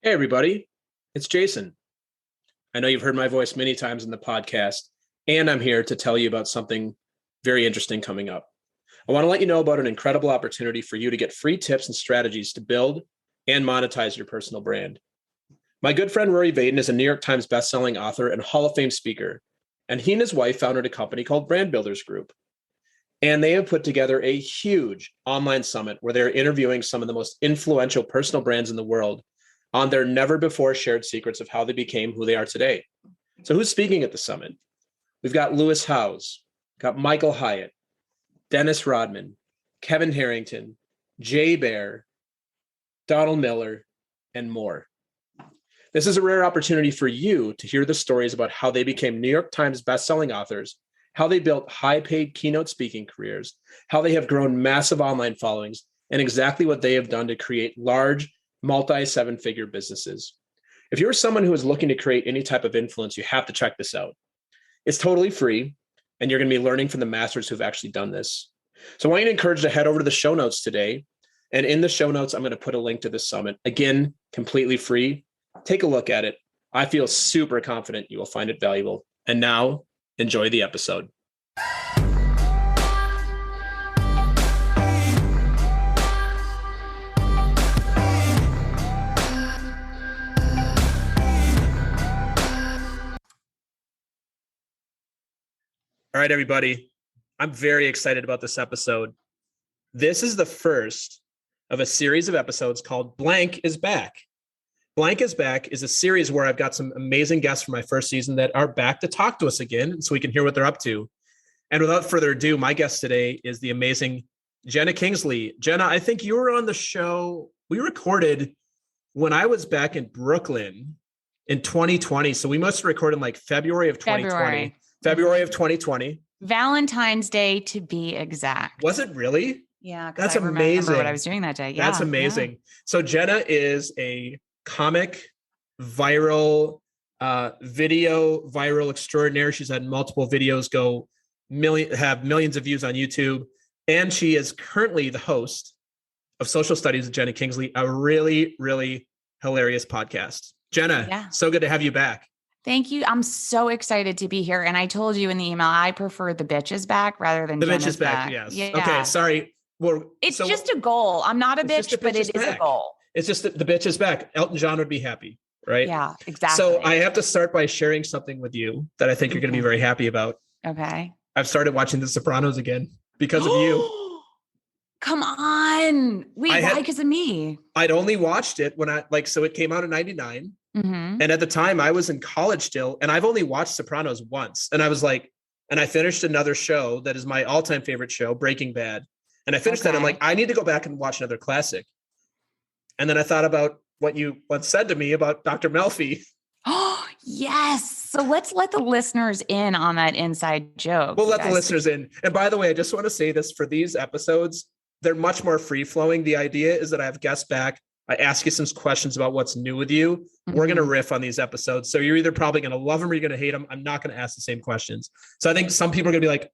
Hey, everybody. It's Jason. I know you've heard my voice many times in the podcast, and I'm here to tell you about something very interesting coming up. I want to let you know about an incredible opportunity for you to get free tips and strategies to build and monetize your personal brand. My good friend Rory Vaden is a New York Times bestselling author and Hall of Fame speaker, and he and his wife founded a company called Brand Builders Group. And they have put together a huge online summit where they're interviewing some of the most influential personal brands in the world on their never before shared secrets of how they became who they are today. So who's speaking at the summit? We've got Lewis Howes, got Michael Hyatt, Dennis Rodman, Kevin Harrington, Jay Baer, Donald Miller, and more. This is a rare opportunity for you to hear the stories about how they became New York Times bestselling authors, how they built high-paid keynote speaking careers, how they have grown massive online followings, and exactly what they have done to create large, multi-seven-figure businesses. If you're someone who is looking to create any type of influence, you have to check this out. It's totally free, and you're going to be learning from the masters who've actually done this. So I want you to encourage you to head over to the show notes today. And in the show notes, I'm going to put a link to this summit. Again, completely free. Take a look at it. I feel super confident you will find it valuable. And now, enjoy the episode. All right, everybody. I'm very excited about this episode. This is the first of a series of episodes called Blank is Back. Blank is Back is a series where I've got some amazing guests from my first season that are back to talk to us again so we can hear what they're up to. And without further ado, my guest today is the amazing Jena Kingsley. Jena, I think you were on the show. We recorded when I was back in Brooklyn in 2020. So we must have recorded like February of 2020. February of 2020. Valentine's Day to be exact. Was it really? Yeah. That's I remember amazing. what I was doing that day. Yeah, that's amazing. Yeah. So Jena is a comic, viral, viral extraordinaire. She's had multiple videos have millions of views on YouTube. And she is currently the host of Social Studies with Jena Kingsley, a really, really hilarious podcast. Jena, So good to have you back. Thank you. I'm so excited to be here. And I told you in the email, I prefer the bitches back rather than the Jenna's bitches back. Yes. Yeah. Okay. Sorry. Well, it's just a goal. I'm not a bitch, but it is a goal. It's just the bitch is back. Elton John would be happy, right? Yeah, exactly. So I have to start by sharing something with you that I think you're going to be very happy about. Okay. I've started watching The Sopranos again because of you. Come on. Wait, why? Because of me? I'd only watched it when so it came out in 99. Mm-hmm. And at the time I was in college still, and I've only watched Sopranos once. And I was like, and I finished another show that is my all-time favorite show, Breaking Bad. And I finished that. I'm like, I need to go back and watch another classic. And then I thought about what you once said to me about Dr. Melfi. Oh, yes. So let's let the listeners in on that inside joke. We'll let the listeners in. And by the way, I just want to say this for these episodes, they're much more free-flowing. The idea is that I have guests back. I ask you some questions about what's new with you. Mm-hmm. We're going to riff on these episodes. So you're either probably going to love them or you're going to hate them. I'm not going to ask the same questions. So I think some people are going to be like,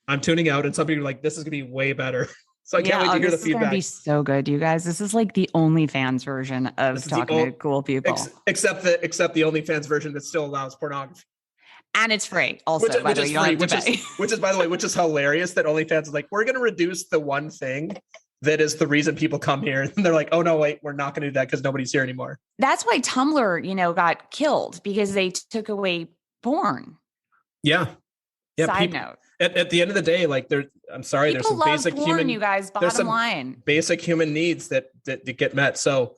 I'm tuning out. And some people are like, this is going to be way better. So I can't wait to hear the feedback. This is going to be so good, you guys. This is like the OnlyFans version of talking to cool people. Except the OnlyFans version that still allows pornography. And it's free also, which is hilarious that OnlyFans is like, we're going to reduce the one thing that is the reason people come here. And they're like, oh no, wait, we're not going to do that because nobody's here anymore. That's why Tumblr, got killed because they took away porn. Yeah. Side note. At the end of the day, I'm sorry, people there's some basic porn, you guys, bottom line. Basic human needs that get met. So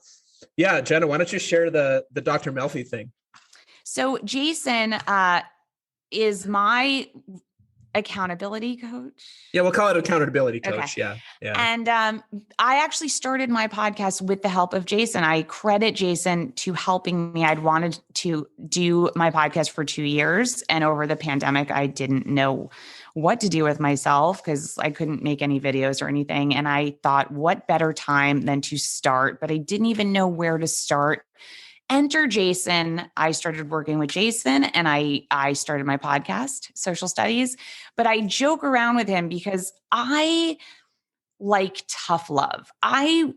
yeah, Jena, why don't you share the Dr. Melfi thing? So Jason is my accountability coach. Yeah, we'll call it accountability coach. Okay. Yeah. And I actually started my podcast with the help of Jason. I credit Jason to helping me. I'd wanted to do my podcast for 2 years. And over the pandemic, I didn't know what to do with myself because I couldn't make any videos or anything. And I thought, what better time than to start? But I didn't even know where to start. Enter Jason. I started working with Jason and I started my podcast, Social Studies, but I joke around with him because I like tough love. I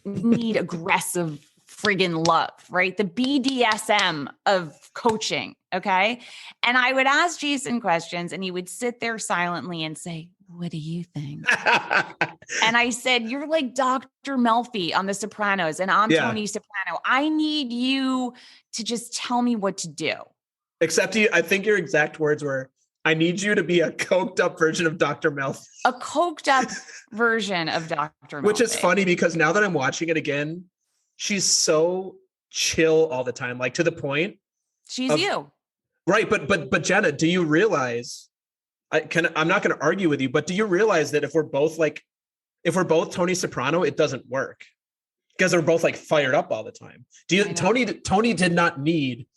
need aggressive friggin' love, right? The BDSM of coaching. Okay. And I would ask Jason questions and he would sit there silently and say, what do you think? And I said, you're like Dr. Melfi on The Sopranos and I'm Tony Soprano. I need you to just tell me what to do. Except I think your exact words were, I need you to be a coked up version of Dr. Melfi. A coked up version of Dr. Melfi. Which is funny because now that I'm watching it again, she's so chill all the time, like to the point. She's you. Right. But Jena, do you realize, I'm not going to argue with you, but do you realize that if we're both Tony Soprano, it doesn't work because they're both like fired up all the time. Tony did not need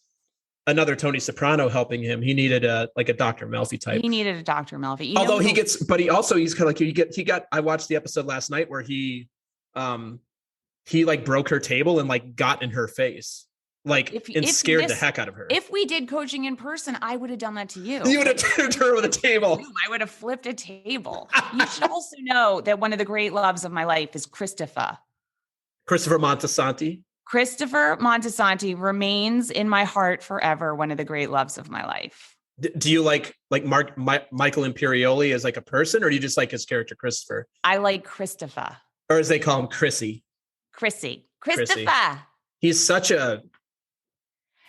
another Tony Soprano helping him. He needed a Dr. Melfi type. He needed a Dr. Melfi. Although he's kind of like, I watched the episode last night where he like broke her table and like got in her face, scared the heck out of her. If we did coaching in person, I would have done that to you. You would have turned her with a table. I would have flipped a table. You should also know that one of the great loves of my life is Christopher Montesanti. Christopher Montesanti remains in my heart forever. One of the great loves of my life. Do you like Michael Imperioli as like a person, or do you just like his character Christopher? I like Christopher, or as they call him, Chrissy. Christopher. He's such a.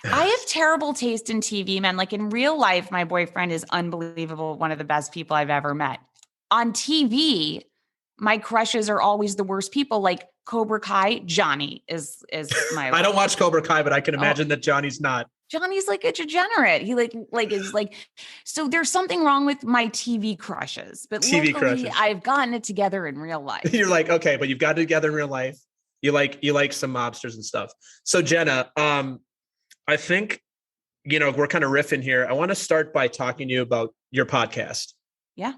I have terrible taste in TV, man. Like in real life, my boyfriend is unbelievable. One of the best people I've ever met. On TV, my crushes are always the worst people. Like Cobra Kai, Johnny is my. I don't watch Cobra Kai, but I can imagine that Johnny's not. Johnny's like a degenerate. He is like. So there's something wrong with my TV crushes. But TV crushes, I've gotten it together in real life. You're like, okay, but you've got it together in real life. You like some mobsters and stuff. So Jena, I think, we're kind of riffing here. I want to start by talking to you about your podcast. Yeah.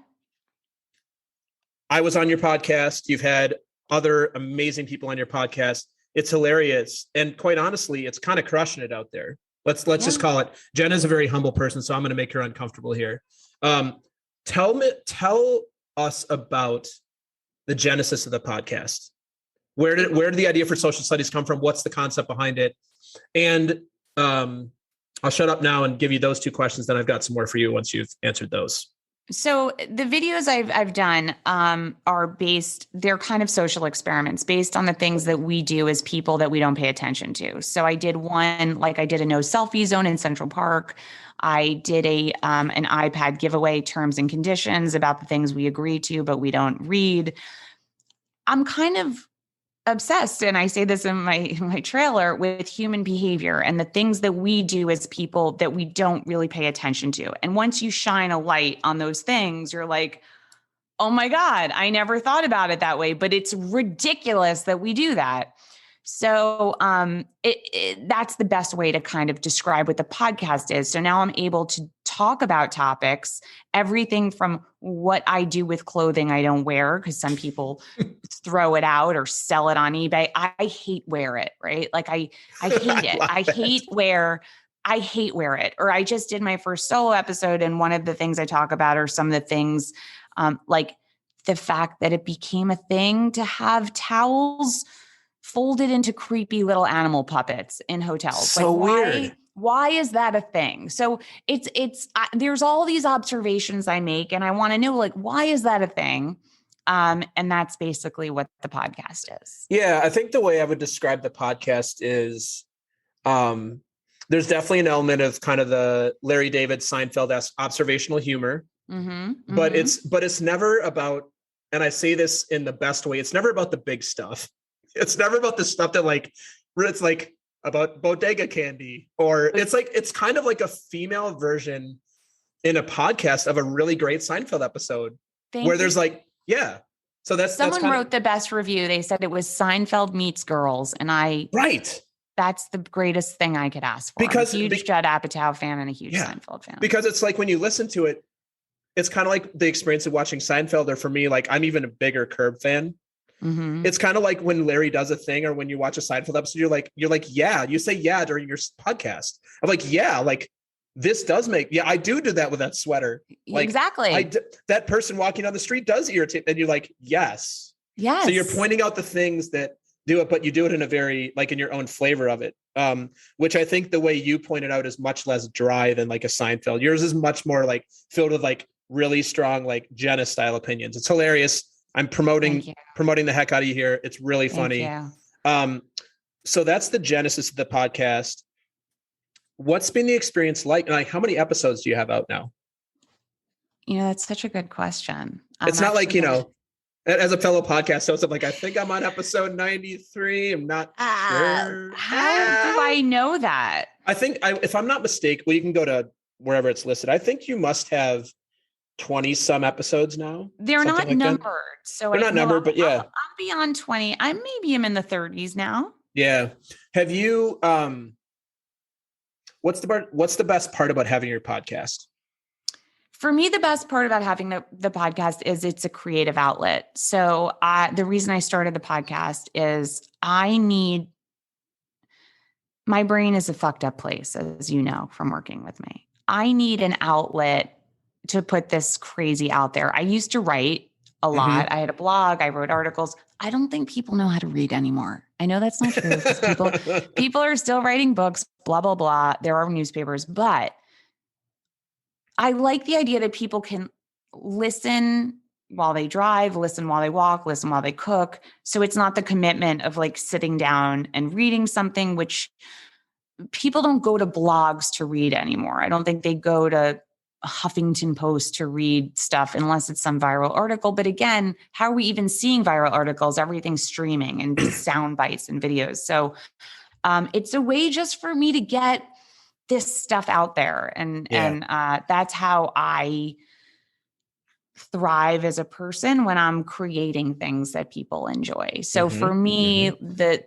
I was on your podcast. You've had other amazing people on your podcast. It's hilarious. And quite honestly, it's kind of crushing it out there. Let's just call it. Jena's a very humble person, so I'm going to make her uncomfortable here. Tell us about the genesis of the podcast. Where did the idea for social studies come from? What's the concept behind it? And I'll shut up now and give you those two questions. Then I've got some more for you once you've answered those. So the videos I've done they're kind of social experiments based on the things that we do as people that we don't pay attention to. So I did one, I did a no selfie zone in Central Park. I did an iPad giveaway, terms and conditions about the things we agree to, but we don't read. I'm kind of obsessed, and I say this in my trailer, with human behavior and the things that we do as people that we don't really pay attention to. And once you shine a light on those things, you're like, oh my God, I never thought about it that way, but it's ridiculous that we do that. So that's the best way to kind of describe what the podcast is. So now I'm able to talk about topics, everything from what I do with clothing I don't wear, because some people throw it out or sell it on eBay. I hate wear it, right? Like I hate it. I hate wear it. Or I just did my first solo episode, and one of the things I talk about are some of the things like the fact that it became a thing to have towels folded into creepy little animal puppets in hotels. So weird. Why is that a thing? So there's all these observations I make, and I want to know, why is that a thing? And that's basically what the podcast is. Yeah, I think the way I would describe the podcast is there's definitely an element of kind of the Larry David Seinfeld observational humor, but it's never about, and I say this in the best way, it's never about the big stuff. It's never about the stuff that it's like about bodega candy, or it's kind of like a female version in a podcast of a really great Seinfeld episode there's so someone wrote the best review. They said it was Seinfeld meets Girls. And that's the greatest thing I could ask for. Because I'm a huge Judd Apatow fan and a huge Seinfeld fan. Because it's like when you listen to it, it's kind of like the experience of watching Seinfeld, or for me, I'm even a bigger Curb fan. Mm-hmm. It's kind of like when Larry does a thing, or when you watch a Seinfeld episode, you're like, yeah, you say yeah during your podcast. I'm like, yeah, this does I do that with that sweater. Exactly. That person walking down the street does irritate. And you're like, yes. Yes. So you're pointing out the things that do it, but you do it in a very, like, in your own flavor of it. Which I think the way you pointed out is much less dry than like a Seinfeld. Yours is much more like filled with like really strong, like Jena style opinions. It's hilarious. I'm promoting the heck out of you here. It's really funny. Thank you. So that's the genesis of the podcast. What's been the experience like? Like, how many episodes do you have out now? That's such a good question. It's not like, as a fellow podcast host, I'm like, I think I'm on episode 93. I'm not sure. How do I know that? I think if I'm not mistaken, well, you can go to wherever it's listed. I think you must have 20 some episodes now. They're not like numbered. That. So they're not numbered, but yeah. I'm beyond 20. I maybe am in the 30s now. Yeah. Have you, what's the best part about having your podcast? For me, the best part about having the podcast is it's a creative outlet. So the reason I started the podcast is my brain is a fucked up place, as you know, from working with me. I need an outlet to put this crazy out there. I used to write a lot. I had a blog. I wrote articles. I don't think people know how to read anymore. I know that's not true because people are still writing books, blah, blah, blah. There are newspapers, but I like the idea that people can listen while they drive, listen while they walk, listen while they cook. So it's not the commitment of like sitting down and reading something, which people don't go to blogs to read anymore. I don't think they go to Huffington Post to read stuff unless it's some viral article. But again, how are we even seeing viral articles? Everything's streaming and sound bites and videos. So it's a way just for me to get this stuff out there. And that's how I thrive as a person when I'm creating things that people enjoy. So for me, the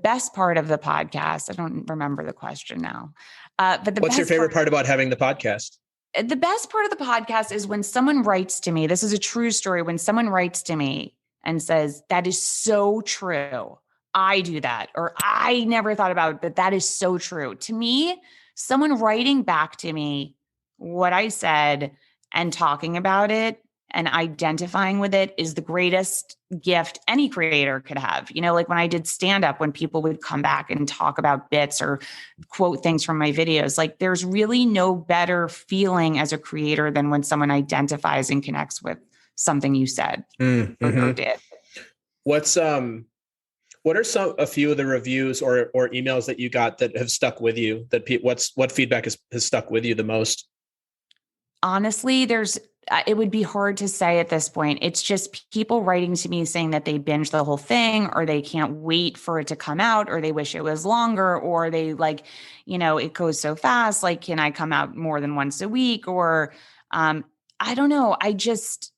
best part of the podcast, I don't remember the question now. But what's your favorite part about having the podcast? The best part of the podcast is when someone writes to me. This is a true story. When someone writes to me and says, that is so true. I do that. Or I never thought about it, but that is so true. To me, someone writing back to me what I said and talking about it and identifying with it is the greatest gift any creator could have. Like when I did stand-up, when people would come back and talk about bits or quote things from my videos, like there's really no better feeling as a creator than when someone identifies and connects with something you said or did. What are a few of the reviews or emails that you got that have stuck with you? What feedback has stuck with you the most? Honestly, it would be hard to say at this point. It's just people writing to me saying that they binged the whole thing, or they can't wait for it to come out, or they wish it was longer, or they it goes so fast. Like, can I come out more than once a week? Or I don't know. I just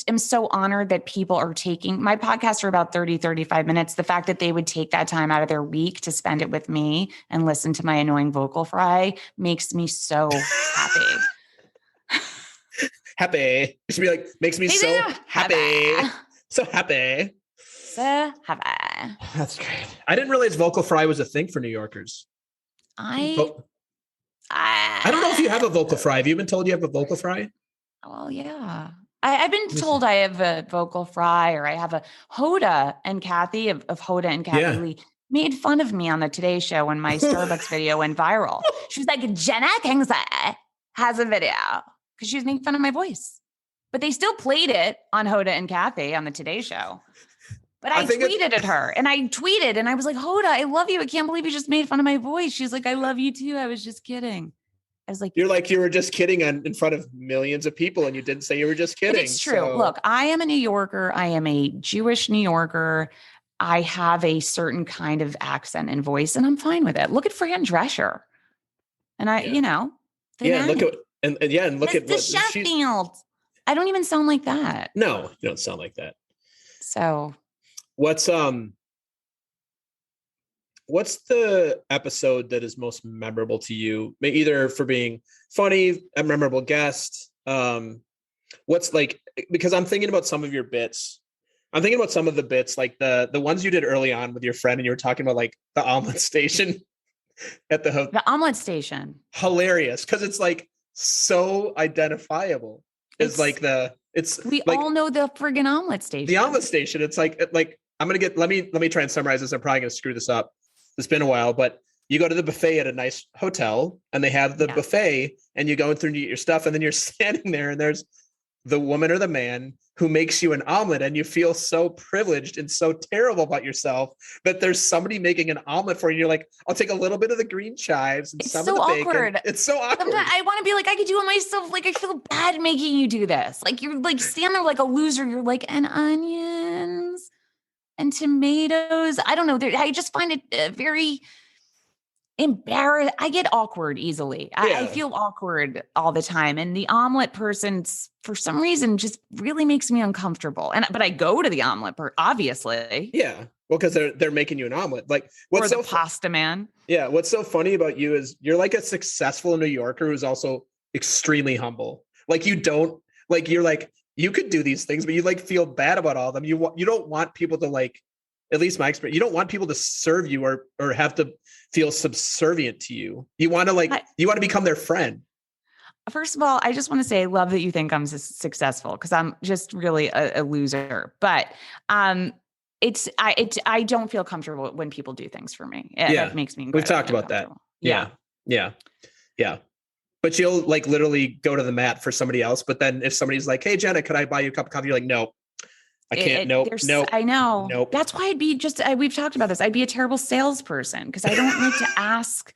am so honored that people are taking my podcast for about 30, 35 minutes. The fact that they would take that time out of their week to spend it with me and listen to my annoying vocal fry makes me so happy. Happy. It should be like, makes me so happy. So happy. So happy. That's great. I didn't realize vocal fry was a thing for New Yorkers. I don't know if you have a vocal fry. Have you been told you have a vocal fry? Well, yeah. I've been told I have a vocal fry, or I have a Hoda and Kathy of Hoda and Kathy Lee made fun of me on the Today Show when my Starbucks video went viral. She was like, Jena Kingsley has a video, because she was making fun of my voice. But they still played it on Hoda and Kathy on the Today Show. But I tweeted at her, and I tweeted and I was like, Hoda, I love you. I can't believe you just made fun of my voice. She's like, I love you too. I was just kidding. I was like, you were just kidding in front of millions of people, and you didn't say you were just kidding. It's true. So. Look, I am a New Yorker. I am a Jewish New Yorker. I have a certain kind of accent and voice, and I'm fine with it. Look at Fran Drescher. And look at what Sheffield. I don't even sound like that. No, you don't sound like that. So what's the episode that is most memorable to you? Either for being funny, a memorable guest. Because I'm thinking about some of your bits. I'm thinking about some of the bits, like the ones you did early on with your friend, and you were talking about like the omelet station at the omelet station. Hilarious, because it's like so identifiable. We all know the friggin' omelet station. The omelet station. It's like let me try and summarize this. I'm probably gonna screw this up. It's been a while, but you go to the buffet at a nice hotel and they have the buffet and you go in through and you get your stuff and then you're standing there and there's the woman or the man who makes you an omelet and you feel so privileged and so terrible about yourself that there's somebody making an omelet for you. You're like, I'll take a little bit of the green chives and some of the bacon. It's so awkward. Sometimes I want to be like, I could do it myself. Like, I feel bad making you do this. Like, you're like stand there like a loser. You're like, and onions and tomatoes. I don't know. I just find it very embarrassed. I get awkward easily. I feel awkward all the time. And the omelet person, for some reason, just really makes me uncomfortable. But I go to the omelet obviously. Yeah. Well, because they're making you an omelet. Like what's or the pasta man. Yeah. What's so funny about you is you're like a successful New Yorker who's also extremely humble. Like you're like, you could do these things, but you like feel bad about all of them. You don't want people to like, at least my experience, you don't want people to serve you or have to feel subservient to you. You want to become their friend. First of all, I just want to say, I love that you think I'm successful because I'm just really a loser. But I don't feel comfortable when people do things for me. That makes me. We've talked about that. Yeah. But you'll like literally go to the mat for somebody else. But then if somebody's like, "Hey, Jenna, could I buy you a cup of coffee?" You're like, "No, I can't." Nope. I know. Nope. That's why we've talked about this. I'd be a terrible salesperson because I don't like to ask.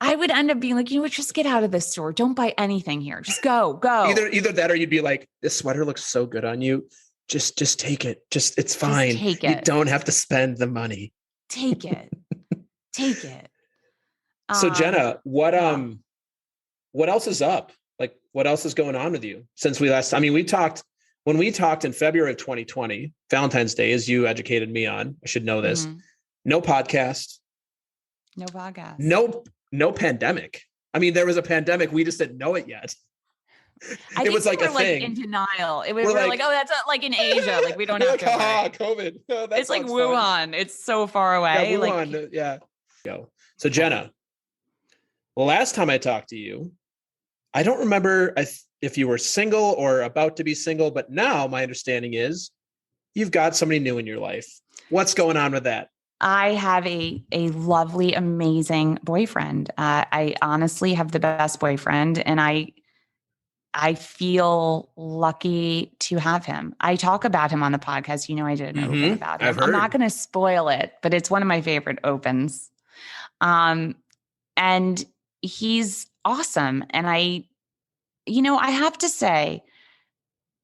I would end up being like, you know what, just get out of this store. Don't buy anything here. Just go. Either that or you'd be like, this sweater looks so good on you. Just take it. It's fine. Just take it. You don't have to spend the money. Take it. Take it. So Jenna, what else is up? Like what else is going on with you since we last, I mean, when we talked in February of 2020, Valentine's Day, as you educated me on, I should know this, no podcast. No podcast. No pandemic. I mean, there was a pandemic. We just didn't know it yet. It was like a thing. In denial. We're like, oh, that's like in Asia. Like we don't have to worry. COVID. Oh, it's like Wuhan. Fun. It's so far away. Yeah, Wuhan. Yeah. So Jenna, the last time I talked to you, I don't remember if you were single or about to be single, but now my understanding is you've got somebody new in your life. What's going on with that? I have a lovely, amazing boyfriend. I honestly have the best boyfriend, and I feel lucky to have him. I talk about him on the podcast. You know, I did an open about him. I'm not going to spoil it, but it's one of my favorite opens. And he's awesome. And I have to say,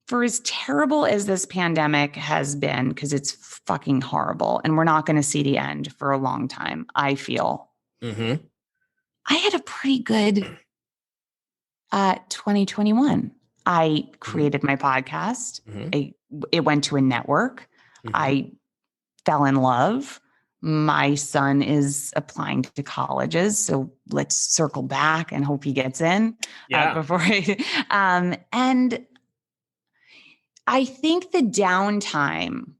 for as terrible as this pandemic has been, because it's fucking horrible and we're not going to see the end for a long time, I feel. I had a pretty good 2021. I created my podcast. It went to a network. I fell in love. My son is applying to colleges, so let's circle back and hope he gets in before and I think the downtime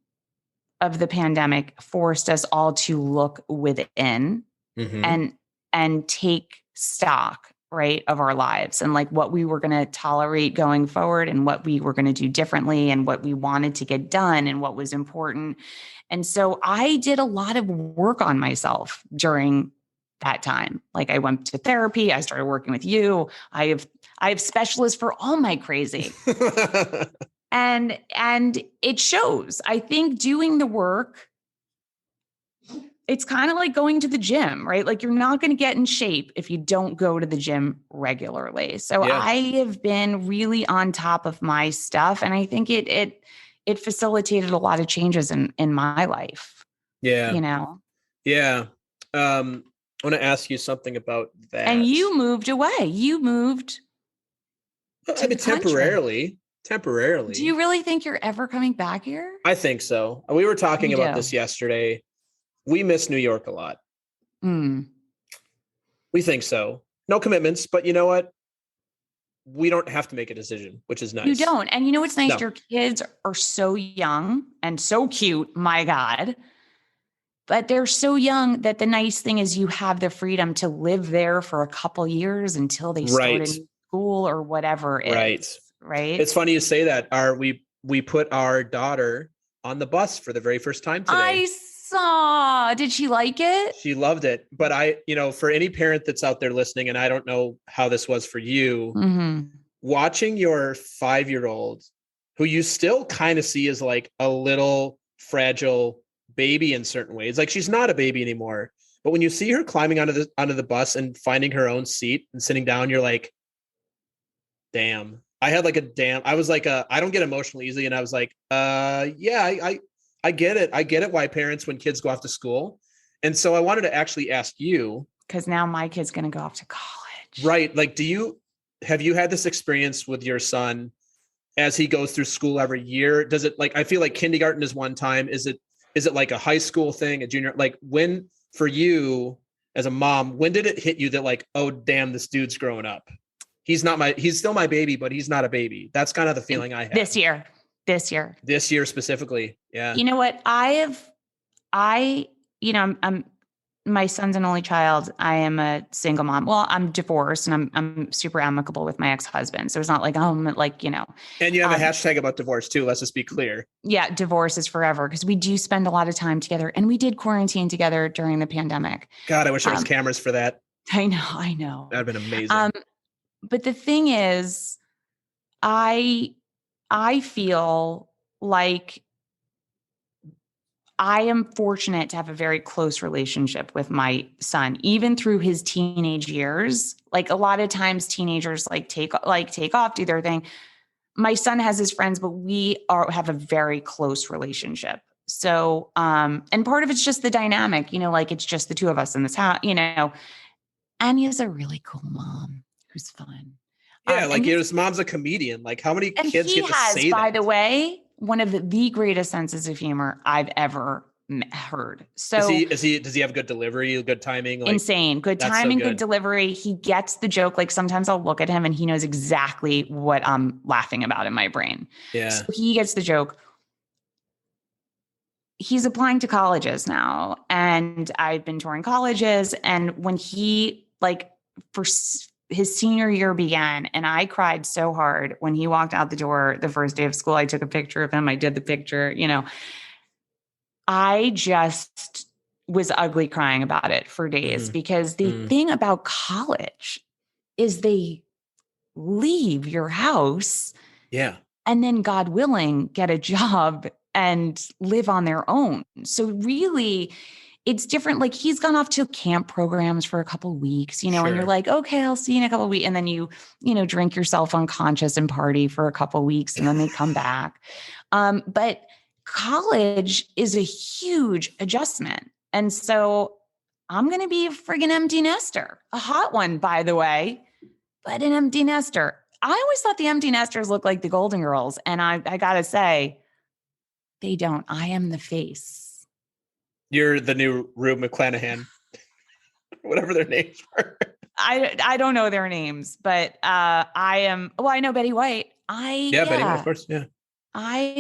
of the pandemic forced us all to look within and take stock, right, of our lives and like what we were going to tolerate going forward and what we were going to do differently and what we wanted to get done and what was important. And so I did a lot of work on myself during that time. Like I went to therapy. I started working with you. I have specialists for all my crazy. And it shows. I think doing the work, it's kind of like going to the gym, right? Like you're not going to get in shape if you don't go to the gym regularly. So I have been really on top of my stuff. And I think it facilitated a lot of changes in my life. Yeah. You know? Yeah. I want to ask you something about that. And you moved away. You moved. I mean, temporarily. Do you really think you're ever coming back here? I think so. We were talking about this yesterday. We miss New York a lot. We think so. No commitments, but you know what? We don't have to make a decision, which is nice. You don't. And you know what's nice? No. Your kids are so young and so cute. My God. But they're so young that the nice thing is you have the freedom to live there for a couple years until they start in school or whatever it is. Right. It's funny you say that. We put our daughter on the bus for the very first time today. I saw. Did she like it? She loved it. But for any parent that's out there listening, and I don't know how this was for you, watching your 5-year-old, who you still kind of see as like a little fragile baby in certain ways. Like she's not a baby anymore. But when you see her climbing onto the bus and finding her own seat and sitting down, you're like, damn. I was like, I don't get emotional easily. And I was like, yeah, I get it. I get it why parents, when kids go off to school. And so I wanted to actually ask you. Because now my kid's going to go off to college. Right. Like, have you had this experience with your son as he goes through school every year? Does it I feel like kindergarten is one time. Is it like a high school thing, a junior? Like when, for you as a mom, when did it hit you that like, oh, damn, this dude's growing up? He's still my baby, but he's not a baby. That's kind of the feeling I had. This year specifically. Yeah. You know what? I'm my son's an only child. I am a single mom. Well, I'm divorced and I'm super amicable with my ex-husband. So it's not like, And you have a hashtag about divorce too. Let's just be clear. Yeah. Divorce is forever because we do spend a lot of time together and we did quarantine together during the pandemic. God, I wish there was cameras for that. I know. That'd been amazing. But the thing is, I feel like I am fortunate to have a very close relationship with my son, even through his teenage years. Like a lot of times teenagers take off, do their thing. My son has his friends, but we have a very close relationship. So, and part of it's just the dynamic, it's just the two of us in this house, and he has a really cool mom who's fun. Yeah. His mom's a comedian. Like how many kids get to say that? By the way, one of the greatest senses of humor I've ever heard. So does he have good delivery, good timing? Insane. Good timing, good delivery. He gets the joke. Like sometimes I'll look at him and he knows exactly what I'm laughing about in my brain. Yeah. So he gets the joke. He's applying to colleges now. And I've been touring colleges. And when he for his senior year began, and I cried so hard when he walked out the door the first day of school. I took a picture of him. I did the picture, I just was ugly crying about it for days because the thing about college is they leave your house. Yeah. And then, God willing, get a job and live on their own. So really, it's different. Like he's gone off to camp programs for a couple of weeks, sure. And you're like, okay, I'll see you in a couple of weeks. And then you drink yourself unconscious and party for a couple of weeks and then they come back. But college is a huge adjustment. And so I'm going to be a friggin' empty nester, a hot one, by the way, but an empty nester. I always thought the empty nesters looked like the Golden Girls. And I got to say, they don't. I am the face. You're the new Rue McClanahan, whatever their names are. I don't know their names, but I am. Well, I know Betty White. Betty White, of course. Yeah. I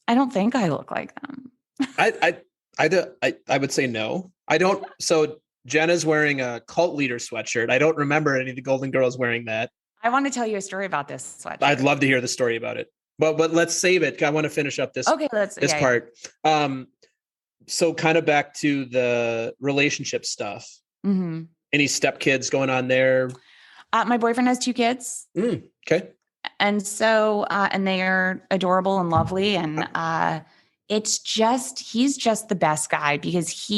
don't think I look like them. I would say no. I don't. So Jenna's wearing a cult leader sweatshirt. I don't remember any of the Golden Girls wearing that. I want to tell you a story about this sweatshirt. I'd love to hear the story about it. But let's save it. I want to finish up this part. Yeah. So kind of back to the relationship stuff. Mm-hmm. Any stepkids going on there? My boyfriend has 2 kids. Okay. And so, and they are adorable and lovely. And he's just the best guy because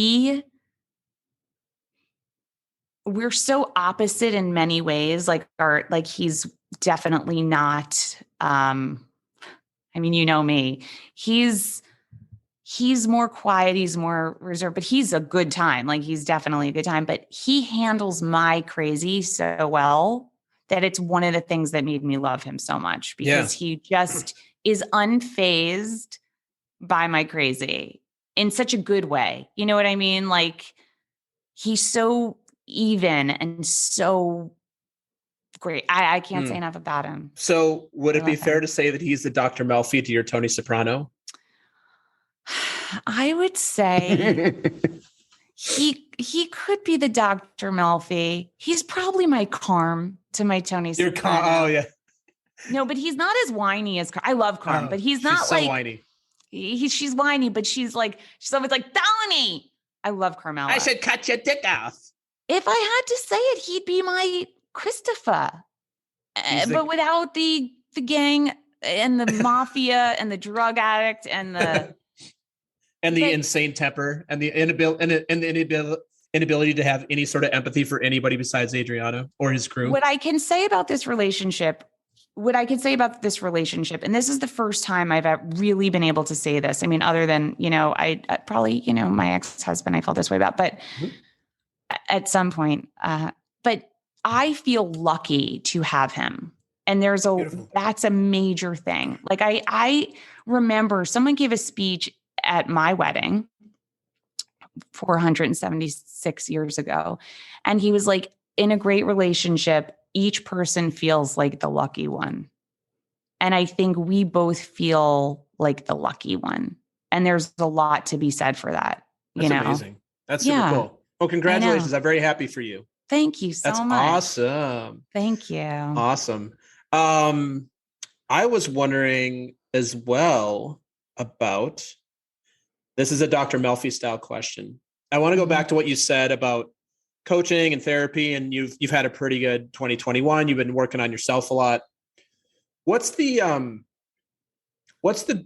we're so opposite in many ways. He's definitely not, you know me, he's more quiet. He's more reserved, but he's a good time. He's definitely a good time, but he handles my crazy so well that it's one of the things that made me love him so much because he just is unfazed by my crazy in such a good way. You know what I mean? He's so even and so great. I can't say enough about him. So would it be fair to say that he's the Dr. Melfi to your Tony Soprano? I would say he could be the Dr. Melfi. He's probably my Carm to my Tony Soprano. Oh yeah. No, but he's not as whiny as I love Carm, but he's not so like whiny. She's whiny, but she's always like, Thelony. I love Carmela. I should cut your dick off. If I had to say it, he'd be my Christopher. But without the gang and the mafia and the drug addict and the insane temper and the inability to have any sort of empathy for anybody besides Adriana or his crew. What I can say about this relationship, and this is the first time I've really been able to say this. I mean, other than, I probably, my ex-husband, I felt this way about, but at some point, but I feel lucky to have him. And that's a major thing. Like I remember someone gave a speech at my wedding 476 years ago. And he was like, in a great relationship, each person feels like the lucky one. And I think we both feel like the lucky one. And there's a lot to be said for that. That's amazing. That's super cool. Well, congratulations. I'm very happy for you. Thank you so much. That's awesome. Thank you. Awesome. I was wondering as well about, this is a Dr. Melfi style question. I want to go back to what you said about coaching and therapy, and you've had a pretty good 2021. You've been working on yourself a lot. What's the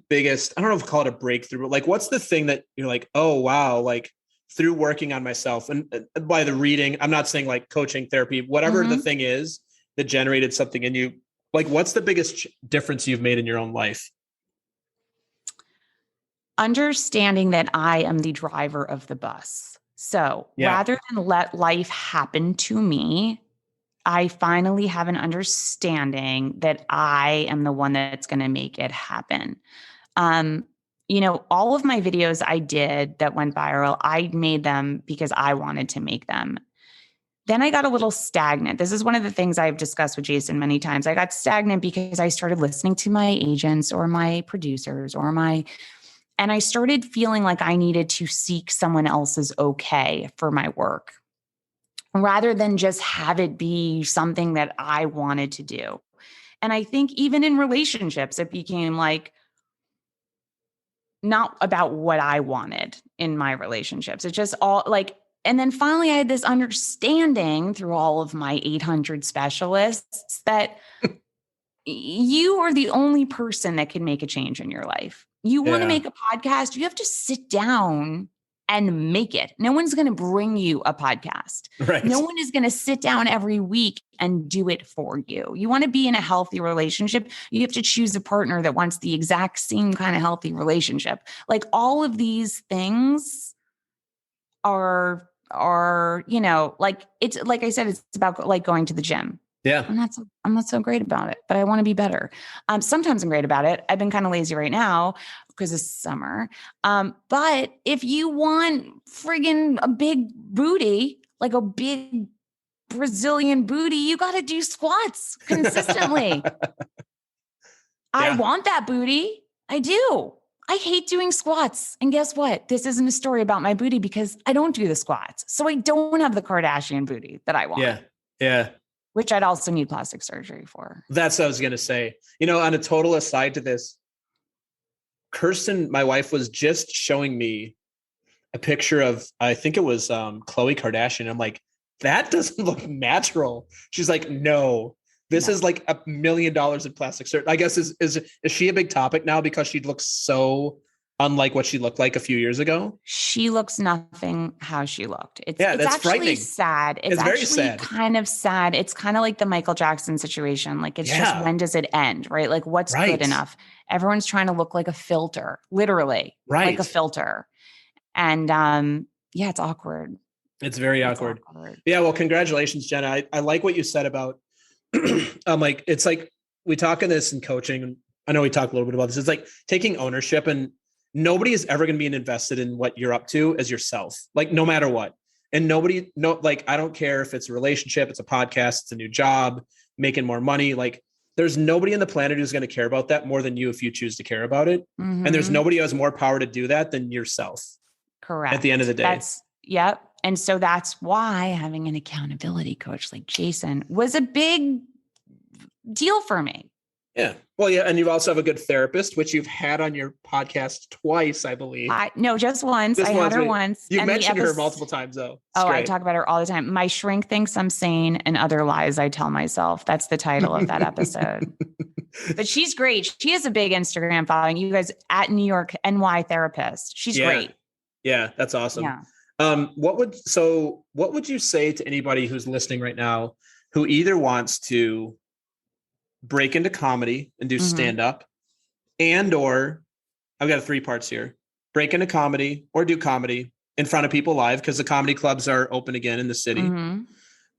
biggest, I don't know if I call it a breakthrough, but like, what's the thing that you're like, oh, wow, like through working on myself and by the reading, I'm not saying like coaching, therapy, whatever the thing is that generated something in you, like what's the biggest difference you've made in your own life? Understanding that I am the driver of the bus. So rather than let life happen to me, I finally have an understanding that I am the one that's going to make it happen. All of my videos I did that went viral, I made them because I wanted to make them. Then I got a little stagnant. This is one of the things I've discussed with Jason many times. I got stagnant because I started listening to my agents or my producers and I started feeling like I needed to seek someone else's okay for my work rather than just have it be something that I wanted to do. And I think even in relationships, it became like not about what I wanted in my relationships. It's just all like, and then finally I had this understanding through all of my 800 specialists that you are the only person that can make a change in your life. You want to make a podcast, you have to sit down and make it. No one's going to bring you a podcast. Right. No one is going to sit down every week and do it for you. You want to be in a healthy relationship, you have to choose a partner that wants the exact same kind of healthy relationship. Like all of these things are, like it's like I said, it's about like going to the gym. Yeah. I'm not so great about it, but I want to be better. Sometimes I'm great about it. I've been kind of lazy right now because it's summer. But if you want friggin' a big booty, like a big Brazilian booty, you got to do squats consistently. I want that booty. I do. I hate doing squats. And guess what? This isn't a story about my booty because I don't do the squats. So I don't have the Kardashian booty that I want. Yeah. Yeah. Which I'd also need plastic surgery for. That's what I was going to say. On a total aside to this, Kirsten, my wife, was just showing me a picture of, I think it was Khloe Kardashian. I'm like, that doesn't look natural. She's like, no, this is like $1 million in plastic surgery. I guess is she a big topic now because she looks so unlike what she looked like a few years ago? She looks nothing how she looked. It's actually sad. It's very sad. Kind of sad. It's kind of like the Michael Jackson situation. Like it's just, when does it end? Right? Like what's good enough? Everyone's trying to look like a filter, literally like a filter. And it's awkward. It's very awkward. Yeah. Well, congratulations, Jenna. I like what you said about, like, it's like we talk in this in coaching. I know we talk a little bit about this. It's like taking ownership, and nobody is ever going to be invested in what you're up to as yourself, like no matter what. And I don't care if it's a relationship, it's a podcast, it's a new job, making more money. Like there's nobody on the planet who's going to care about that more than you if you choose to care about it. Mm-hmm. And there's nobody who has more power to do that than yourself. Correct. At the end of the day. Yep. And so that's why having an accountability coach like Jason was a big deal for me. Yeah. Well, yeah. And you also have a good therapist, which you've had on your podcast twice, I believe. No, just once. Just I had her right? once. You and mentioned her multiple times, though. It's I great. talk about her all the time. My shrink thinks I'm sane and other lies I tell myself. That's the title of that episode. But she's great. She has a big Instagram following. You guys at New York NY therapist. She's great. Yeah, that's awesome. Yeah. What would you say to anybody who's listening right now who either wants to break into comedy and do stand-up or I've got 3 parts here: break into comedy or do comedy in front of people live, because the comedy clubs are open again in the city.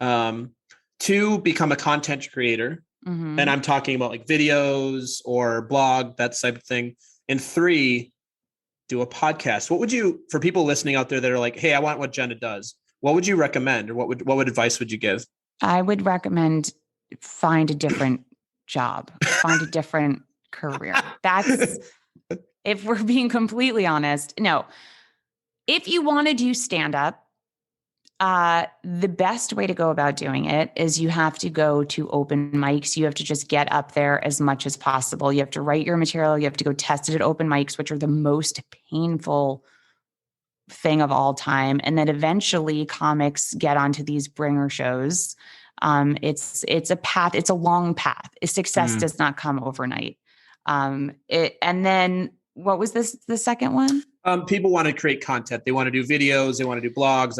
2, become a content creator. And I'm talking about like videos or blog, that type of thing. And 3, do a podcast. What would you, for people listening out there that are like, hey, I want what Jena does, what would you recommend, or what advice would you give? I would recommend find a different job, find a different career. That's, if we're being completely honest. No, if you want to do stand-up, the best way to go about doing it is you have to go to open mics. You have to just get up there as much as possible. You have to write your material. You have to go test it at open mics, which are the most painful thing of all time. And then eventually comics get onto these bringer shows. It's a path. It's a long path. Success does not come overnight. And then what was the second one? People want to create content. They want to do videos. They want to do blogs.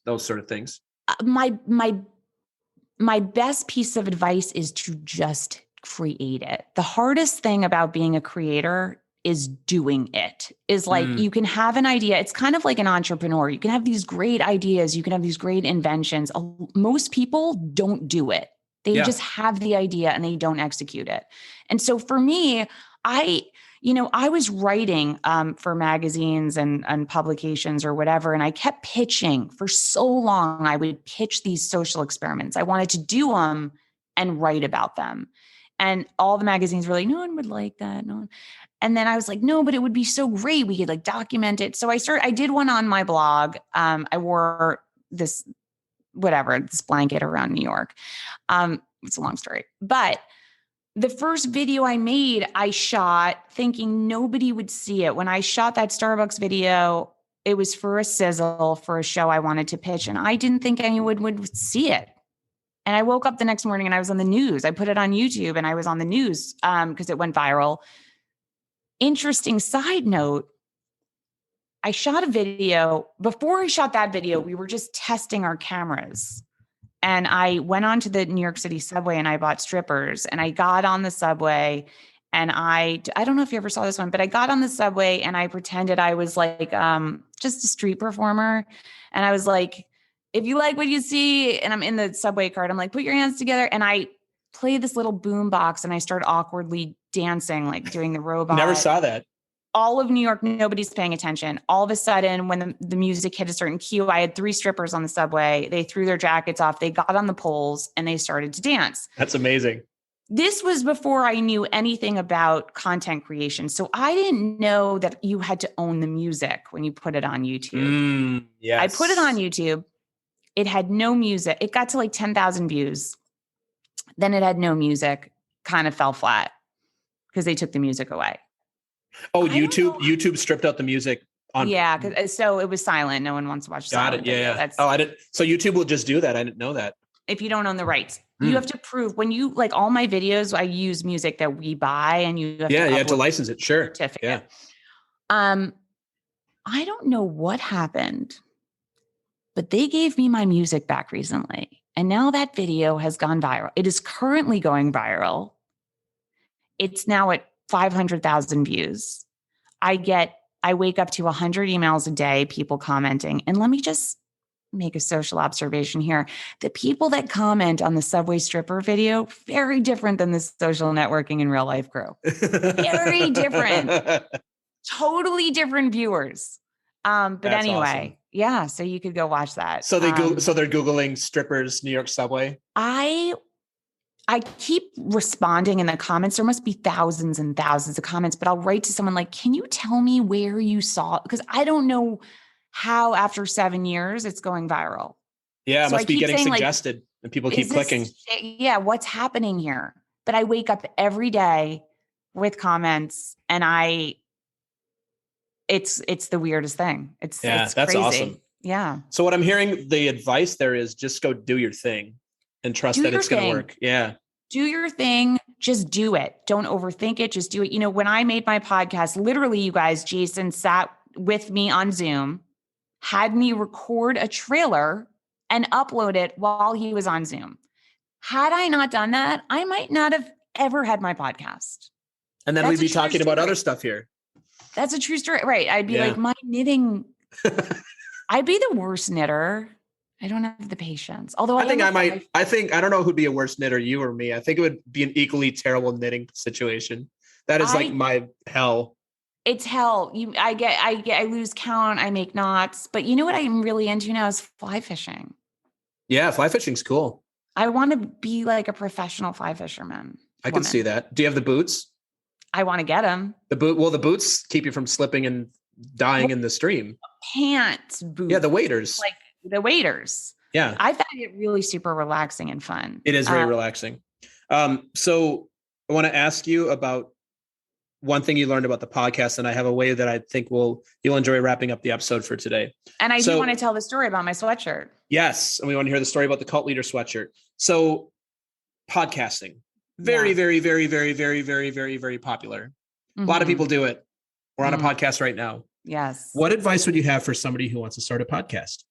Those sort of things. My best piece of advice is to just create it. The hardest thing about being a creator is doing it. Is like you can have an idea. It's kind of like an entrepreneur. You can have these great ideas. You can have these great inventions. Most people don't do it. They just have the idea and they don't execute it. And so for me, I was writing for magazines and publications or whatever, and I kept pitching for so long. I would pitch these social experiments. I wanted to do them and write about them. And all the magazines were like, no one would like that. No one. And then I was like, no, but it would be so great. We could like document it. So I did one on my blog. I wore this blanket around New York. It's a long story, but the first video I made, I shot thinking nobody would see it. When I shot that Starbucks video, it was for a sizzle for a show I wanted to pitch. And I didn't think anyone would see it. And I woke up the next morning and I was on the news. I put it on YouTube and I was on the news because it went viral. Interesting side note, I shot a video. Before I shot that video, we were just testing our cameras. And I went on to the New York City subway and I bought strippers, and I got on the subway and I don't know if you ever saw this one, but I got on the subway and I pretended I was like just a street performer. And I was like, if you like what you see, and I'm in the subway cart, I'm like, put your hands together. And I play this little boom box and I start awkwardly dancing, like doing the robot. Never saw that. All of New York, nobody's paying attention. All of a sudden, when the music hit a certain cue, I had 3 strippers on the subway. They threw their jackets off. They got on the poles and they started to dance. That's amazing. This was before I knew anything about content creation. So I didn't know that you had to own the music when you put it on YouTube. Yes. I put it on YouTube. It had no music. It got to like 10,000 views. Then it had no music, kind of fell flat because they took the music away. Oh, YouTube stripped out the music on. Yeah, so it was silent. No one wants to watch. Got it. Yeah. I didn't. So YouTube will just do that. I didn't know that. If you don't own the rights, you have to prove when you like all my videos. I use music that we buy, and you have you have to license it. Sure. Certificate. Yeah. I don't know what happened, but they gave me my music back recently, and now that video has gone viral. It is currently going viral. It's now at 500,000 views. I wake up to 100 emails a day, people commenting. And let me just make a social observation here. The people that comment on the subway stripper video, very different than the social networking in real life crew. Very different. Totally different viewers. But that's anyway, awesome. Yeah, so you could go watch that. So they're Googling strippers, New York subway. I keep responding in the comments. There must be thousands and thousands of comments, but I'll write to someone like, can you tell me where you saw it? Because I don't know how after 7 years it's going viral. Yeah, it must be getting suggested and people keep clicking. Yeah, what's happening here? but I wake up every day with comments, and it's the weirdest thing. It's that's crazy. awesome. Yeah. So what I'm hearing, the advice there is just go do your thing and trust that it's going to work. Yeah. Do your thing. Just do it. Don't overthink it. Just do it. You know, when I made my podcast, literally, you guys, Jason sat with me on Zoom, had me record a trailer and upload it while he was on Zoom. Had I not done that, I might not have ever had my podcast. And then we'd be talking about other stuff here. That's a true story. Right. I'd be like, my knitting, I'd be the worst knitter. I don't have the patience. Although I don't know who'd be a worse knitter, you or me. I think it would be an equally terrible knitting situation. That is like my hell. It's hell. I lose count. I make knots. But you know what I'm really into now is fly fishing. Yeah, fly fishing's cool. I want to be like a professional fly fisherman. I can see that. Do you have the boots? I want to get them. The boots keep you from slipping and dying in the stream. Pants, boots. Yeah, the waders. Like the waders. Yeah. I find it really super relaxing and fun. It is very relaxing. So I want to ask you about one thing you learned about the podcast, and I have a way that I think you'll enjoy wrapping up the episode for today. And I do want to tell the story about my sweatshirt. Yes. And we want to hear the story about the cult leader sweatshirt. So podcasting, very, very, very, very, very, very, very, very popular. Mm-hmm. A lot of people do it. We're on a podcast right now. Yes. What advice would you have for somebody who wants to start a podcast?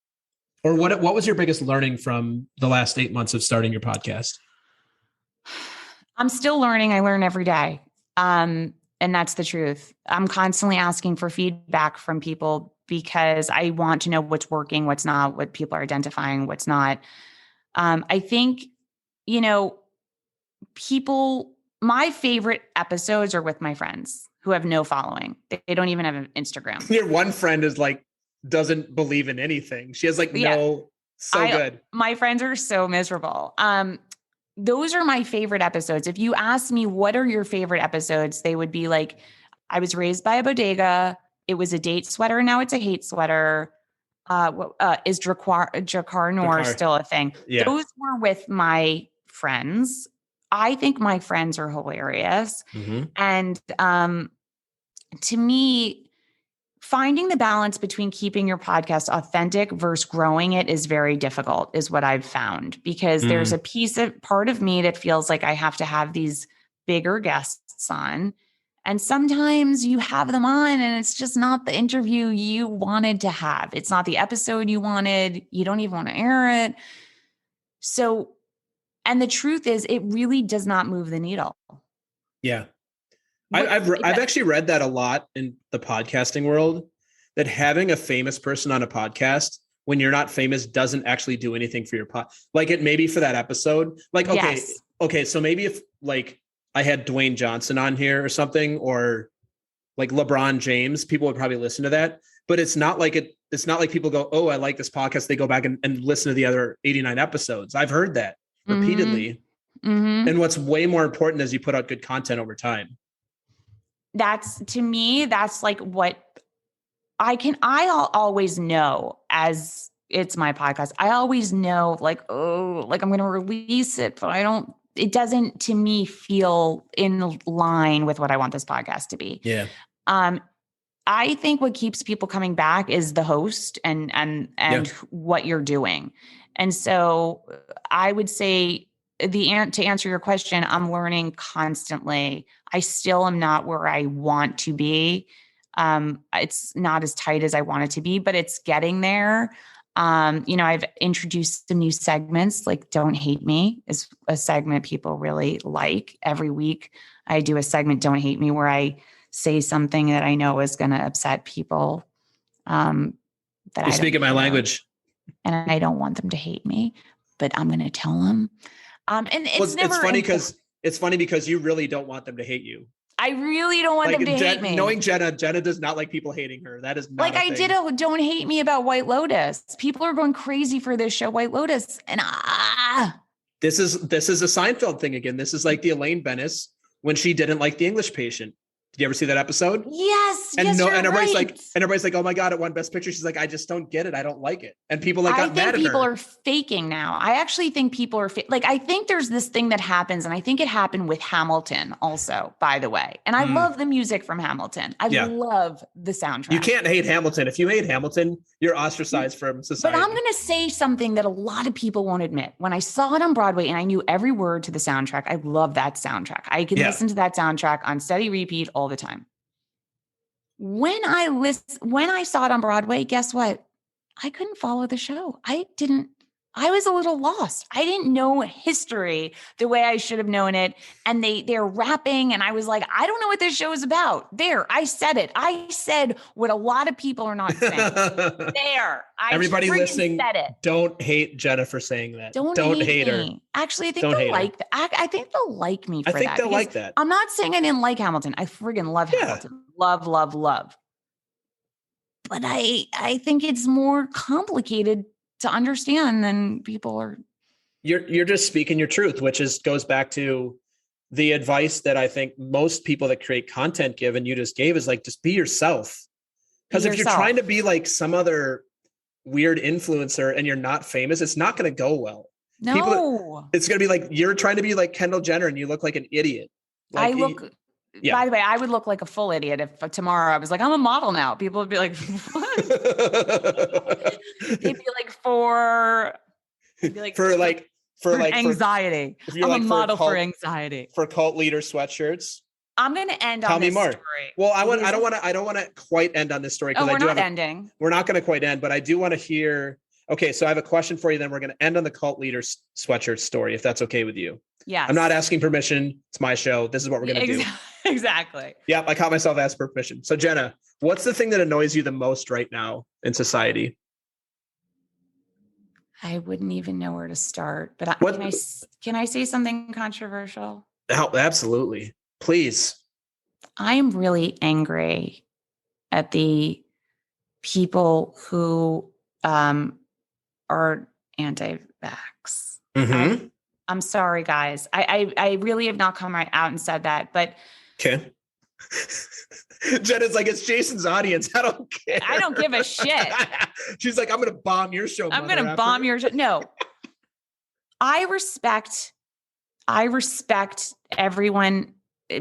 Or what was your biggest learning from the last 8 months of starting your podcast? I'm still learning. I learn every day. And that's the truth. I'm constantly asking for feedback from people because I want to know what's working, what's not, what people are identifying, what's not. I think, my favorite episodes are with my friends who have no following. They don't even have an Instagram. Your one friend is like, doesn't believe in anything. She has good. My friends are so miserable. Those are my favorite episodes. If you ask me, what are your favorite episodes? They would be like, I was raised by a bodega. It was a date sweater. Now it's a hate sweater. Is Drakkar Noir still a thing? Yeah. Those were with my friends. I think my friends are hilarious. Mm-hmm. And to me, finding the balance between keeping your podcast authentic versus growing it is very difficult, is what I've found, because there's a part of me that feels like I have to have these bigger guests on. And sometimes you have them on and it's just not the interview you wanted to have. It's not the episode you wanted. You don't even want to air it. So, and the truth is, it really does not move the needle. Yeah. I've actually read that a lot in the podcasting world, that having a famous person on a podcast when you're not famous doesn't actually do anything for your pod. Like it maybe for that episode, like, okay. So maybe if like I had Dwayne Johnson on here or something, or like LeBron James, people would probably listen to that, but it's not like people go, oh, I like this podcast. They go back and listen to the other 89 episodes. I've heard that repeatedly. Mm-hmm. And what's way more important is you put out good content over time. To me, that's like what I'll always know, as it's my podcast. I always know like I'm going to release it, but it doesn't to me feel in line with what I want this podcast to be. Yeah. I think what keeps people coming back is the host and what you're doing. And so I would say to answer your question, I'm learning constantly. I still am not where I want to be. It's not as tight as I want it to be, but it's getting there. I've introduced some new segments, like Don't Hate Me is a segment people really like. Every week I do a segment, Don't Hate Me, where I say something that I know is going to upset people. You speak in my language. And I don't want them to hate me, but I'm going to tell them. It's funny because you really don't want them to hate you. I really don't want them to hate me. Knowing Jena does not like people hating her. That is not like I did a Don't Hate Me about White Lotus. People are going crazy for this show, White Lotus, and this is a Seinfeld thing again. This is like the Elaine Bennis when she didn't like The English Patient. Did you ever see that episode? Yes. And yes, no, you're and everybody's right. like, oh my God, it won Best Picture. She's like, I just don't get it. I don't like it. And people like I got mad think at people her. are faking now. I actually think people are like, I think there's this thing that happens, and I think it happened with Hamilton also, by the way. And I love the music from Hamilton. I love the soundtrack. You can't hate Hamilton. If you hate Hamilton, you're ostracized from society. But I'm going to say something that a lot of people won't admit. When I saw it on Broadway and I knew every word to the soundtrack, I love that soundtrack. I can listen to that soundtrack on steady repeat all the time. When I saw it on Broadway, guess what? I couldn't follow the show. I was a little lost. I didn't know history the way I should have known it. And they're rapping. And I was like, I don't know what this show is about. There, I said it. I said what a lot of people are not saying. Everybody listening, said it. Don't hate Jena for saying that. Don't hate her. Actually, I think they'll like that. I think they'll like me for that. I think they'll like that. I'm not saying I didn't like Hamilton. I friggin' love Hamilton. Love, love, love. But I think it's more complicated to understand than people are. You're just speaking your truth, which goes back to the advice that I think most people that create content give, and you just gave, is like, just be yourself. Because if you're trying to be like some other weird influencer and you're not famous, it's not going to go well. No, it's going to be like you're trying to be like Kendall Jenner and you look like an idiot. By the way, I would look like a full idiot if tomorrow I was like, I'm a model now. People would be like, what? They'd be like, for anxiety. I'm a model for anxiety. For cult leader sweatshirts. I'm going to end on this story. Well, I don't want to quite end on this story. We're not ending. We're not going to quite end, but I do want to hear. Okay, so I have a question for you. Then we're going to end on the cult leader sweatshirt story, if that's okay with you. Yeah. I'm not asking permission. It's my show. This is what we're going to do. Exactly. Yeah, I caught myself asking for permission. So Jena, what's the thing that annoys you the most right now in society? I wouldn't even know where to start, but can I say something controversial? Oh, absolutely. Please. I am really angry at the people who are anti-vax. Mm-hmm. I'm sorry, guys. I really have not come right out and said that, but okay. Jena's like, it's Jason's audience. I don't care. I don't give a shit. She's like, I'm going to bomb your show. I'm going to bomb your show. No, I respect everyone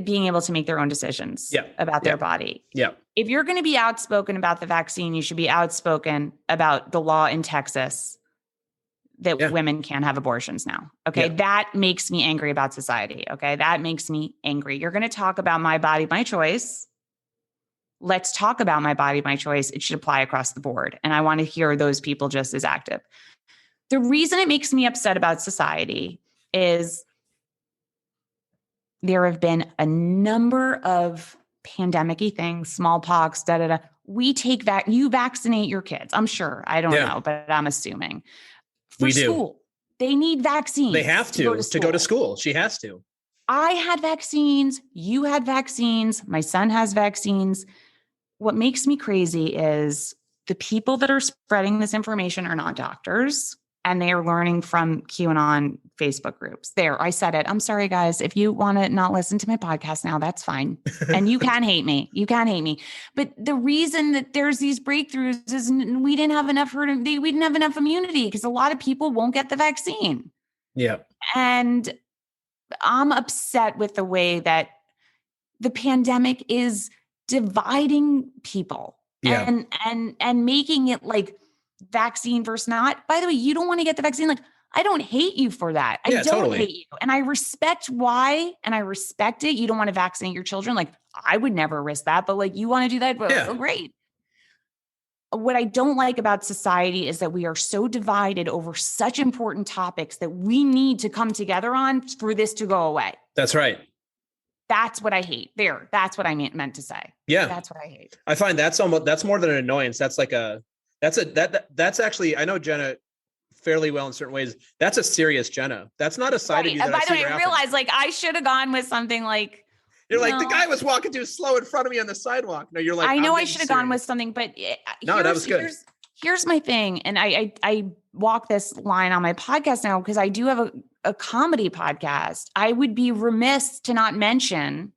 being able to make their own decisions about their body. Yeah. If you're going to be outspoken about the vaccine, you should be outspoken about the law in Texas that women can't have abortions now. Okay. Yeah. That makes me angry about society. Okay. That makes me angry. You're going to talk about my body, my choice. Let's talk about my body, my choice. It should apply across the board. And I want to hear those people just as active. The reason it makes me upset about society is there have been a number of pandemic-y things, smallpox, We take that. You vaccinate your kids. I'm sure. I don't know, but I'm assuming. For school, they need vaccines. They have to go to school. She has to. I had vaccines. You had vaccines. My son has vaccines. What makes me crazy is the people that are spreading this information are not doctors, and they are learning from QAnon Facebook groups. There, I said it. I'm sorry, guys. If you want to not listen to my podcast now, that's fine. And you can hate me. You can hate me. But the reason that there's these breakthroughs is we didn't have enough we didn't have enough immunity because a lot of people won't get the vaccine. Yeah. And I'm upset with the way that the pandemic is dividing people and making it like vaccine versus not. By the way, you don't want to get the vaccine. Like, I don't hate you for that. I don't hate you. And I respect why, and I respect it. You don't want to vaccinate your children. Like, I would never risk that, but like, you want to do that? Oh, great. What I don't like about society is that we are so divided over such important topics that we need to come together on for this to go away. That's right. That's what I hate. That's what I meant to say. Yeah. That's what I hate. I find that's more than an annoyance. That's like that's actually, I know Jena fairly well in certain ways. That's a serious Jena. That's not a side of you. By the way, I realized like I should have gone with something like, you're like, the guy was walking too slow in front of me on the sidewalk. No, you're like, I know I should have gone with something, but that was good. Here's my thing. And I walk this line on my podcast now because I do have a comedy podcast. I would be remiss to not mention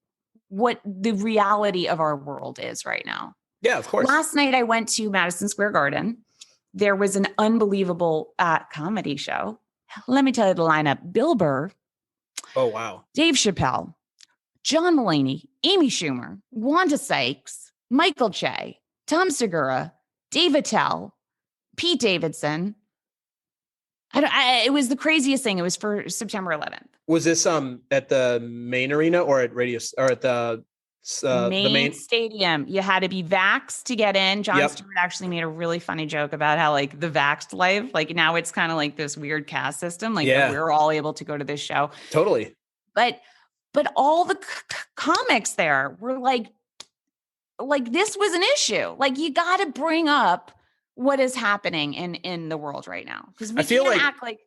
what the reality of our world is right now. Yeah, of course. Last night I went to Madison Square Garden. There was an unbelievable comedy show. Let me tell you the lineup. Bill Burr. Oh, wow. Dave Chappelle, John Mulaney, Amy Schumer, Wanda Sykes, Michael Che, Tom Segura, Dave Attell, Pete Davidson. It was the craziest thing. It was for September 11th. Was this at the main arena or at or at the main stadium? You had to be vaxxed to get in. Jon Stewart actually made a really funny joke about how like the vaxxed life, like now it's kind of like this weird caste system. Like we're all able to go to this show. Totally. But all the comics there were like this was an issue. Like you got to bring up what is happening in the world right now. Because we can't act like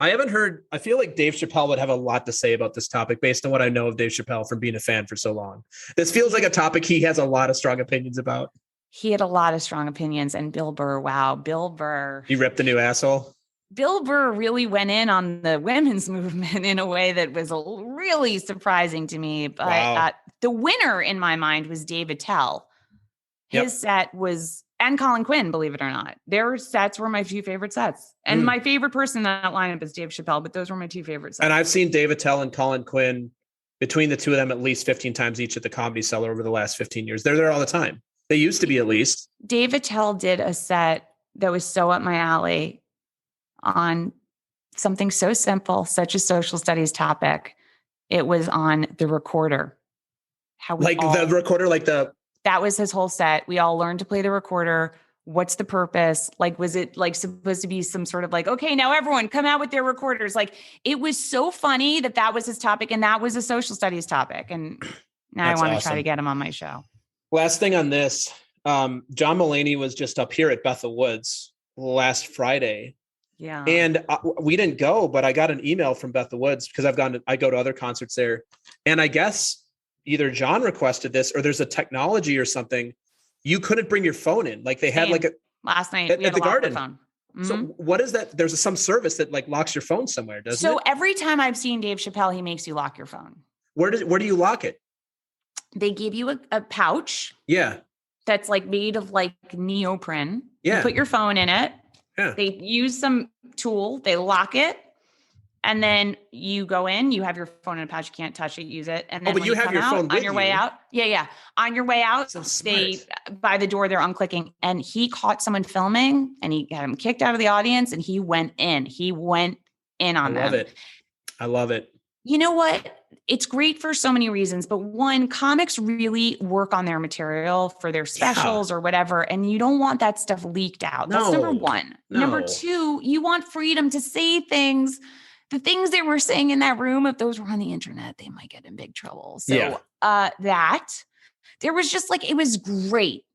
I feel like Dave Chappelle would have a lot to say about this topic based on what I know of Dave Chappelle from being a fan for so long. This feels like a topic he has a lot of strong opinions about. He had a lot of strong opinions. And Bill Burr, wow, Bill Burr. He ripped a new asshole. Bill Burr really went in on the women's movement in a way that was really surprising to me. But the winner in my mind was Dave Attell. His set was, and Colin Quinn, believe it or not. Their sets were my two favorite sets. And my favorite person in that lineup is Dave Chappelle, but those were my two favorite sets. And I've seen Dave Attell and Colin Quinn, between the two of them, at least 15 times each at the Comedy Cellar over the last 15 years. They're there all the time. They used to be, at least. Dave Attell did a set that was so up my alley on something so simple, such a social studies topic. It was on the recorder. The recorder, that was his whole set. We all learned to play the recorder. What's the purpose? Like, was it like supposed to be some sort of like, okay, now everyone come out with their recorders. Like, it was so funny that was his topic. And that was a social studies topic. And now I want to try to get him on my show. Last thing on this, John Mulaney was just up here at Bethel Woods last Friday. Yeah. And we didn't go, but I got an email from Bethel Woods because I go to other concerts there. And I guess either John requested this or there's a technology or something. You couldn't bring your phone in. Like they had last night at the Garden. Phone. Mm-hmm. So what is that? There's some service that like locks your phone somewhere, doesn't it? So every time I've seen Dave Chappelle, he makes you lock your phone. Where do you lock it? They give you a pouch. Yeah. That's like made of like neoprene. Yeah. You put your phone in it. Yeah. They use some tool, they lock it, and then you go in, you have your phone in a pouch, you can't touch it, use it. And then but you have your phone on your way out. Yeah. On your way out, by the door, they're unclicking. And he caught someone filming and he got him kicked out of the audience and he went in. He went in on them. I love it. You know what? It's great for so many reasons, but one, comics really work on their material for their specials or whatever, and you don't want that stuff leaked out. That's number one. No. Number two, you want freedom to say things. The things they were saying in that room, if those were on the internet, they might get in big trouble. So that there was just like, it was great.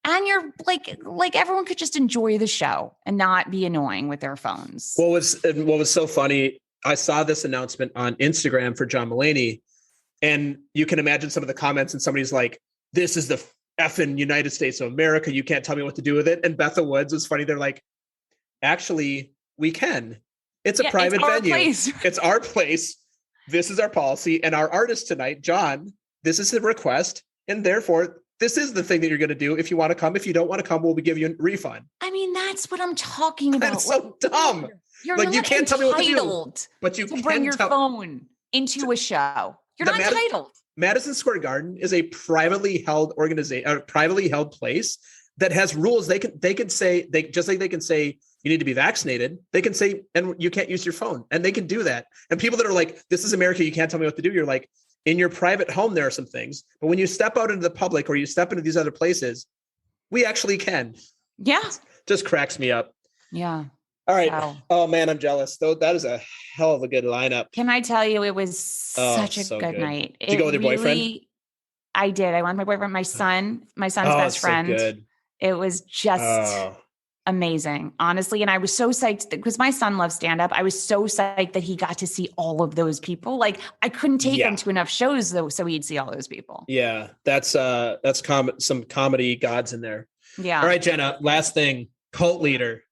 And you're like everyone could just enjoy the show and not be annoying with their phones. What was so funny, I saw this announcement on Instagram for John Mulaney, and you can imagine some of the comments, and somebody's like, this is the effing United States of America. You can't tell me what to do with it. And Bethel Woods was funny. They're like, actually, we can. It's a private venue. It's our place. This is our policy. And our artist tonight, John, this is a request. And therefore, this is the thing that you're going to do. If you want to come, if you don't want to come, we'll give you a refund. I mean, that's what I'm talking about. That's so dumb. You're like, not you can't tell me what to do. But you can bring your phone into a show. You're not entitled. Madison Square Garden is a privately held organization, a privately held place that has rules. They can say just like they can say you need to be vaccinated. They can say, and you can't use your phone, and they can do that. And people that are like, this is America, you can't tell me what to do. You're like, in your private home, there are some things, but when you step out into the public or you step into these other places, we actually can. Yeah. Just cracks me up. Yeah. All right. Wow. Oh man, I'm jealous. Though that is a hell of a good lineup. Can I tell you, it was such a good night. Did you go with your boyfriend? I did. I went with my boyfriend, my son's best friend. So good. It was just amazing, honestly. And I was so psyched because my son loves stand-up. I was so psyched that he got to see all of those people. Like I couldn't take him to enough shows though, so he'd see all those people. Yeah, that's some comedy gods in there. Yeah. All right, Jenna. Last thing, cult leader.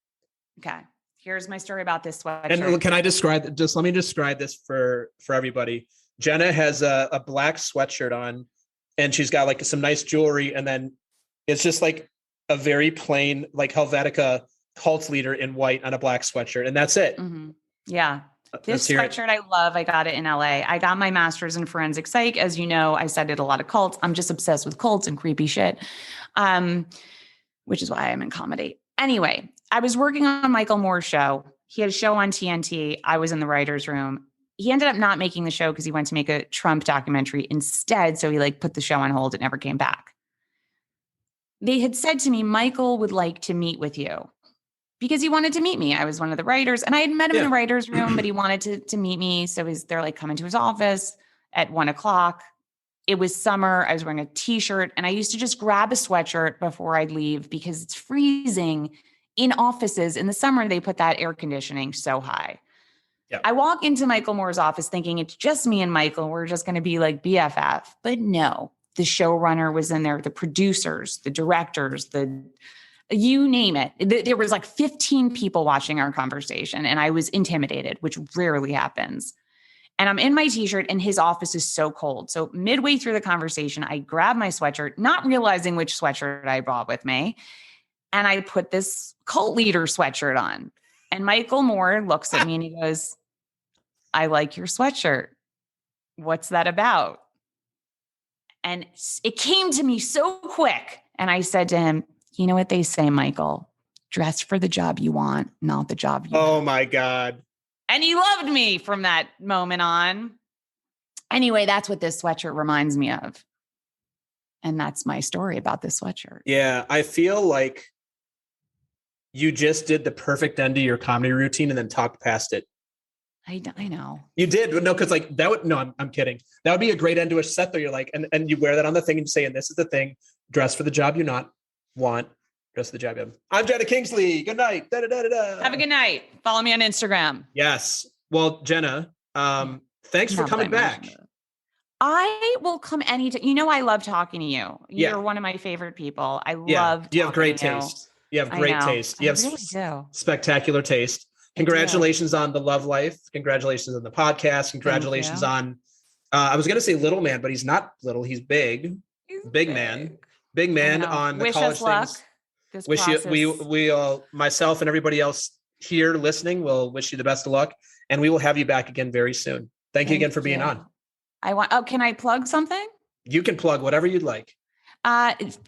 Okay. Here's my story about this sweatshirt. And can I describe? Just let me describe this for everybody. Jena has a black sweatshirt on, and she's got like some nice jewelry, and then it's just like a very plain, like Helvetica cult leader in white on a black sweatshirt, and that's it. Mm-hmm. Yeah. Let's This hear it. sweatshirt I love. I got it in LA. I got my master's in forensic psych. As you know, I studied a lot of cults. I'm just obsessed with cults and creepy shit, which is why I'm in comedy. Anyway, I was working on Michael Moore's show. He had a show on TNT. I was in the writer's room. He ended up not making the show because he went to make a Trump documentary instead. So he like put the show on hold. It never came back. They had said to me, Michael would like to meet with you, because he wanted to meet me. I was one of the writers, and I had met him in the writer's room, but he wanted to meet me. So they're like coming to his office at 1:00. It was summer. I was wearing a t-shirt, and I used to just grab a sweatshirt before I'd leave because it's freezing in offices. In the summer, they put that air conditioning so high. Yeah. I walk into Michael Moore's office thinking it's just me and Michael. We're just going to be like BFF. But no, the showrunner was in there, the producers, the directors, you name it. There was like 15 people watching our conversation, and I was intimidated, which rarely happens. And I'm in my t-shirt, and his office is so cold. So midway through the conversation, I grab my sweatshirt, not realizing which sweatshirt I brought with me. And I put this cult leader sweatshirt on. And Michael Moore looks at me and he goes, I like your sweatshirt. What's that about? And it came to me so quick. And I said to him, you know what they say, Michael, dress for the job you want, not the job you Oh have. my God. And he loved me from that moment on. Anyway, that's what this sweatshirt reminds me of. And that's my story about this sweatshirt. Yeah. I feel like you just did the perfect end to your comedy routine and then talked past it. I know. You did. No, because like that would, no, I'm kidding. That would be a great end to a set though. You're like, and you wear that on the thing and you say, and this is the thing, dress for the job you not want, dress for the job you have. I'm Jena Kingsley. Good night. Da, da, da, da, da. Have a good night. Follow me on Instagram. Yes. Well, Jena, thanks for coming back. I will come anytime. You know, I love talking to you. You're Yeah. one of my favorite people. I Yeah. love You have great talking to you. taste. You have great taste. You have really do. spectacular taste. Congratulations on the love life. Congratulations on the podcast. Congratulations on, I was going to say little man, but he's not little. He's big. He's big man. Big man on the Wish college us luck. things. Wish you, we all, myself and everybody else here listening will wish you the best of luck. And we will have you back again very soon. Thank you again for being on. Can I plug something? You can plug whatever you'd like.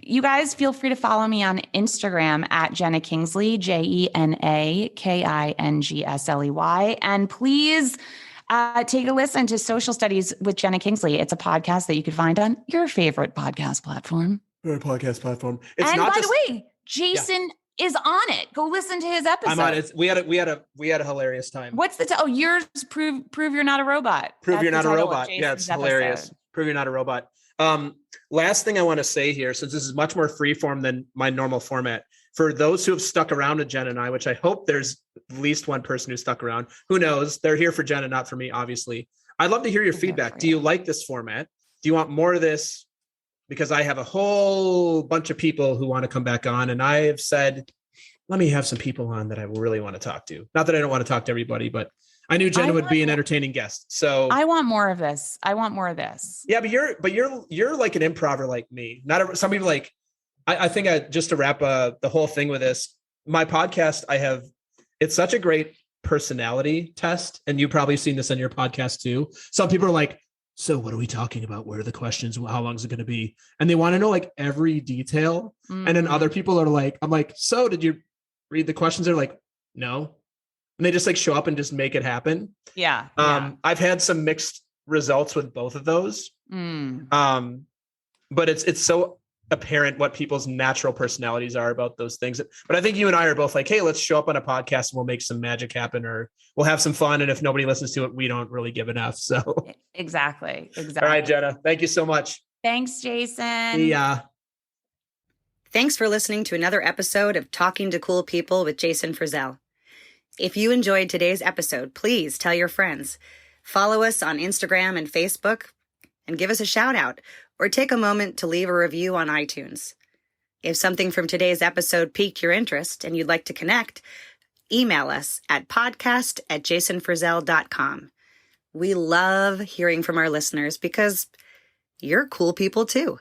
You guys feel free to follow me on Instagram at Jena Kingsley, JenaKingsley. And please take a listen to Social Studies with Jena Kingsley. It's a podcast that you can find on your favorite podcast platform. It's and not by the way, Jason is on it. Go listen to his episode. I'm on it. We had a hilarious time. What's the yours? Prove you're not a robot. Prove you're not a robot. Yeah, it's hilarious. Prove you're not a robot. Last thing I want to say here, since this is much more free form than my normal format, for those who have stuck around with Jen and I, which I hope there's at least one person who stuck around, who knows, they're here for Jen and not for me, obviously. I'd love to hear your feedback. Do you like this format? Do you want more of this? Because I have a whole bunch of people who want to come back on, and I have said, let me have some people on that I really want to talk to. Not that I don't want to talk to everybody, but I knew Jenna would be an entertaining guest. So I want more of this. Yeah, but you're like an improver like me. Some people like, I think just to wrap the whole thing with this, my podcast, it's such a great personality test. And you've probably seen this on your podcast too. Some people are like, so what are we talking about? Where are the questions? How long is it going to be? And they want to know like every detail. Mm-hmm. And then other people are like, I'm like, so did you read the questions? They're like, no. And they just like show up and just make it happen. Yeah. I've had some mixed results with both of those. But it's so apparent what people's natural personalities are about those things. But I think you and I are both like, hey, let's show up on a podcast and we'll make some magic happen, or we'll have some fun. And if nobody listens to it, we don't really give enough. So exactly. All right, Jena, thank you so much. Thanks, Jason. Yeah. Thanks for listening to another episode of Talking to Cool People with Jason Frizzell. If you enjoyed today's episode, please tell your friends. Follow us on Instagram and Facebook and give us a shout out, or take a moment to leave a review on iTunes. If something from today's episode piqued your interest and you'd like to connect, email us at podcast@jasonfrizzell.com. We love hearing from our listeners because you're cool people too.